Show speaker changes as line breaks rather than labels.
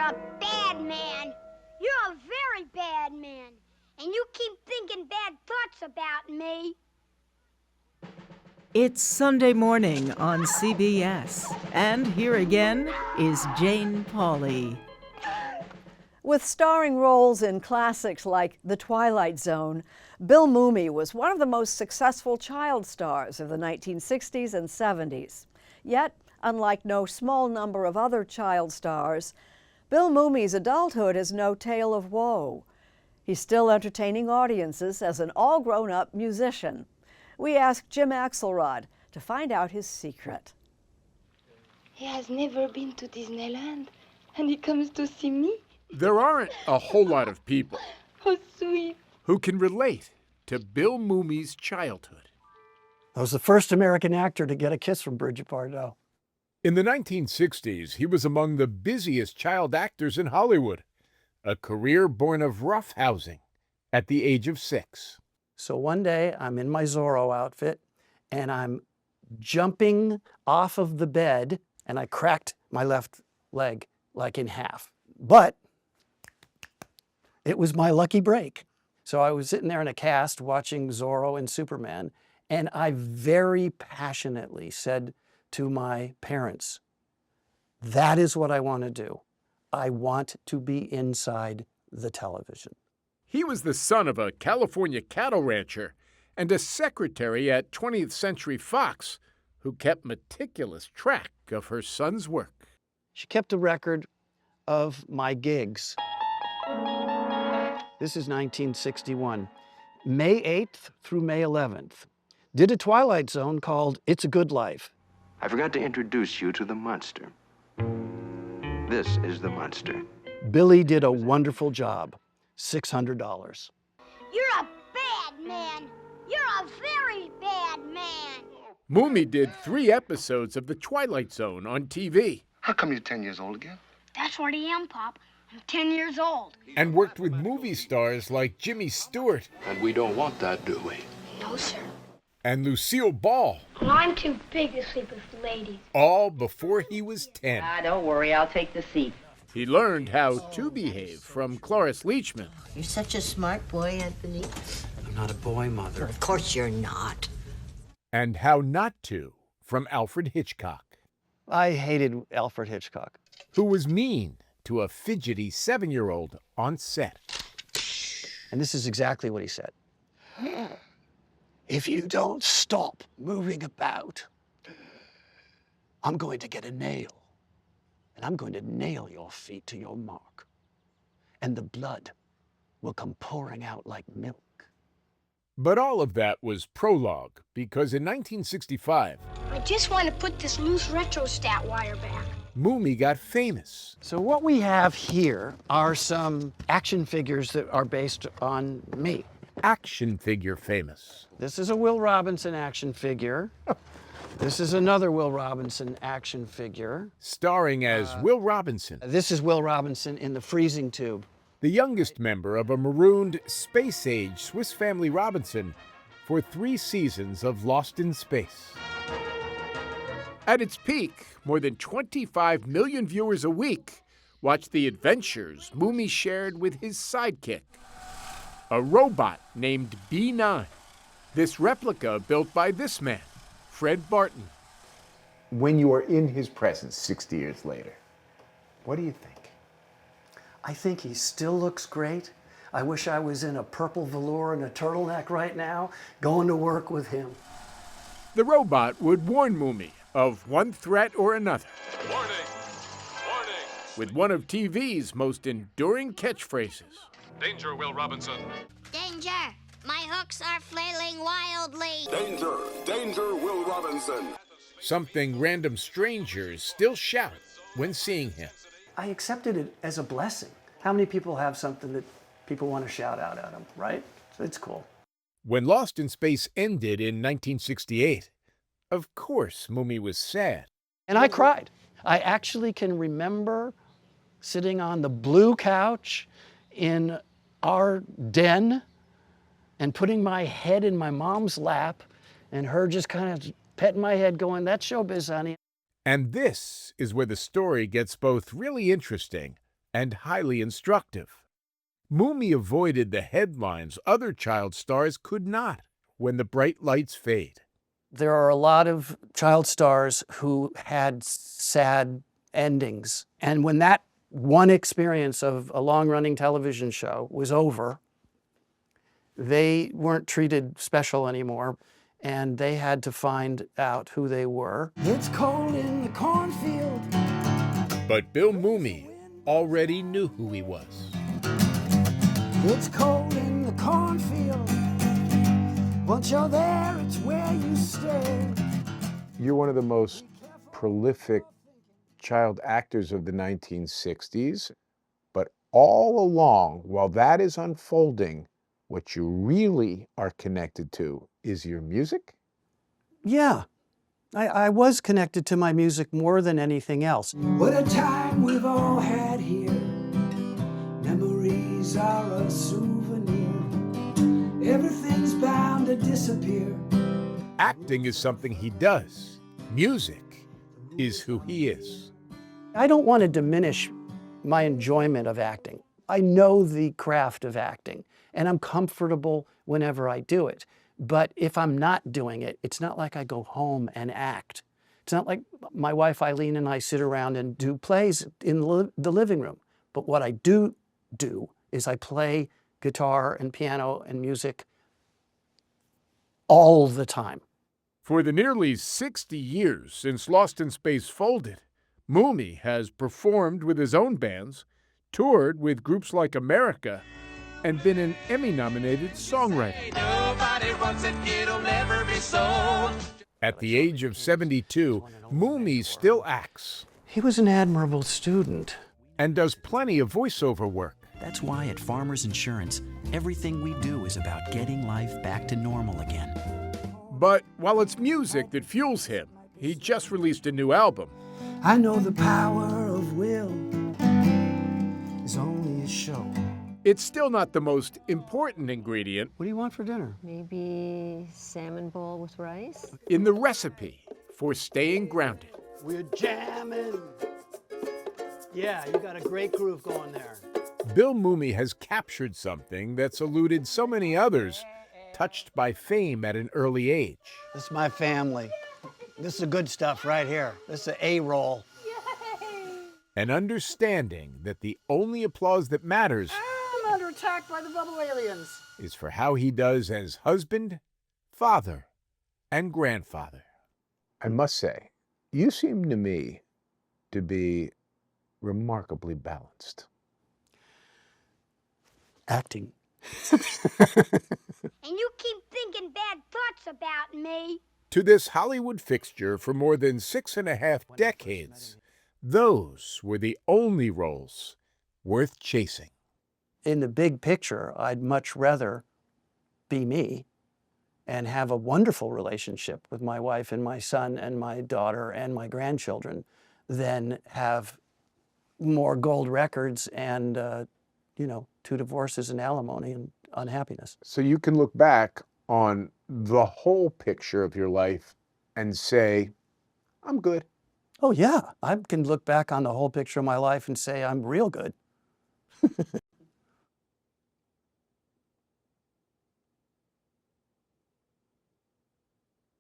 a bad man. You're a very bad man. And you keep thinking bad thoughts about me.
It's Sunday morning on CBS. And here again is Jane Pauley.
With starring roles in classics like The Twilight Zone, Bill Mumy was one of the most successful child stars of the 1960s and 70s. Yet, unlike no small number of other child stars, Bill Mumy's adulthood is no tale of woe. He's still entertaining audiences as an all-grown-up musician. We asked Jim Axelrod to find out his secret.
He has never been to Disneyland, and he comes to see me.
There aren't a whole lot of people
How sweet.
who can relate to Bill Mumy's childhood.
I was the first American actor to get a kiss from Bridget Bardot.
In the 1960s, he was among the busiest child actors in Hollywood, a career born of roughhousing at the age of 6.
So one day, I'm in my Zorro outfit, and I'm jumping off of the bed, and I cracked my left leg like in half. But it was my lucky break. So I was sitting there in a cast watching Zorro and Superman, and I very passionately said to my parents, that is what I want to do. I want to be inside the television.
He was the son of a California cattle rancher and a secretary at 20th Century Fox who kept meticulous track of her son's work.
She kept a record of my gigs. This is 1961. May 8th through May 11th. Did a Twilight Zone called It's a Good Life.
I forgot to introduce you to the monster. This is the monster.
Billy did a wonderful job. $600.
You're a bad man. You're a very bad man.
Mumy did 3 episodes of The Twilight Zone on TV.
How come you're 10 years old again?
That's what I am, Pop. I'm 10 years old.
And worked with movie stars like Jimmy Stewart
And we don't want that, do we?
No, sir.
and Lucille Ball,
Well, I'm too big to sleep with ladies.
all before he was 10.
Don't worry, I'll take the seat.
He learned how to behave from Cloris Leachman.
You're such a smart boy, Anthony.
I'm not a boy, Mother.
Of course you're not.
And how not to from Alfred Hitchcock,
I hated Alfred Hitchcock.
who was mean to a fidgety 7-year-old on set.
And this is exactly what he said. If you don't stop moving about, I'm going to get a nail. And I'm going to nail your feet to your mark. And the blood will come pouring out like milk.
But all of that was prologue, because in 1965,
I just want to put this loose retrostat wire back.
Mumy got famous.
So what we have here are some action figures that are based on me.
Action figure famous.
This is a Will Robinson action figure. This is another Will Robinson action figure.
Starring as Will Robinson,
This is Will Robinson in the freezing tube.
the youngest member of a marooned space-age Swiss Family Robinson for 3 seasons of Lost in Space. At its peak, more than 25 million viewers a week watched the adventures Mumy shared with his sidekick, a robot named B9. This replica built by this man, Fred Barton.
When you are in his presence 60 years later, what do you think?
I think he still looks great. I wish I was in a purple velour and a turtleneck right now, going to work with him.
The robot would warn Mumy of one threat or another.
Warning! Warning!
With one of TV's most enduring catchphrases.
Danger, Will Robinson.
Danger! My hooks are flailing wildly.
Danger! Danger, Will Robinson.
Something random strangers still shout when seeing him.
I accepted it as a blessing. How many people have something that people want to shout out at them, right? So it's cool.
When Lost in Space ended in 1968, of course Mumy was sad.
And I cried. I actually can remember sitting on the blue couch in our den and putting my head in my mom's lap and her just kind of petting my head going, that's showbiz, honey.
And this is where the story gets both really interesting and highly instructive. Mumy avoided the headlines other child stars could not when the bright lights fade.
There are a lot of child stars who had sad endings. And when that one experience of a long-running television show was over, they weren't treated special anymore, and they had to find out who they were.
It's cold in the cornfield.
But Bill Mumy already knew who he was.
It's cold in the cornfield. Once you're there, it's where you stay.
You're one of the most prolific child actors of the 1960s, but all along, while that is unfolding, what you really are connected to is your music?
Yeah, I was connected to my music more than anything else.
What a time we've all had here. Memories are a souvenir. Everything's bound to disappear.
Acting is something he does. Music is who he is.
I don't want to diminish my enjoyment of acting. I know the craft of acting, and I'm comfortable whenever I do it. But if I'm not doing it, it's not like I go home and act. It's not like my wife Eileen and I sit around and do plays in the living room. But what I do is I play guitar and piano and music all the time.
For the nearly 60 years since Lost in Space folded, Mumy has performed with his own bands, toured with groups like America, and been an Emmy-nominated songwriter.
Nobody wants it, it'll never be sold.
At the age of 72, Mumy still acts.
He was an admirable student.
And does plenty of voiceover work.
That's why at Farmers Insurance, everything we do is about getting life back to normal again.
But while it's music that fuels him, he just released a new album.
I know the power of will is only a show.
It's still not the most important ingredient.
What do you want for dinner?
Maybe salmon bowl with rice?
In the recipe for staying grounded.
We're jamming. Yeah, you got a great groove going there.
Bill Mumy has captured something that's eluded so many others touched by fame at an early age.
This is my family. This is the good stuff right here. This is an A-roll.
An understanding that the only applause that matters
I'm under attack by the bubble aliens.
is for how he does as husband, father, and grandfather.
I must say, you seem to me to be remarkably balanced.
Acting.
And you keep thinking bad thoughts about me.
To this Hollywood fixture for more than 6.5 decades, those were the only roles worth chasing.
In the big picture, I'd much rather be me and have a wonderful relationship with my wife and my son and my daughter and my grandchildren than have more gold records and, 2 divorces and alimony and unhappiness.
So you can look back on the whole picture of your life and say, I'm good.
Oh, yeah. I can look back on the whole picture of my life and say I'm real good.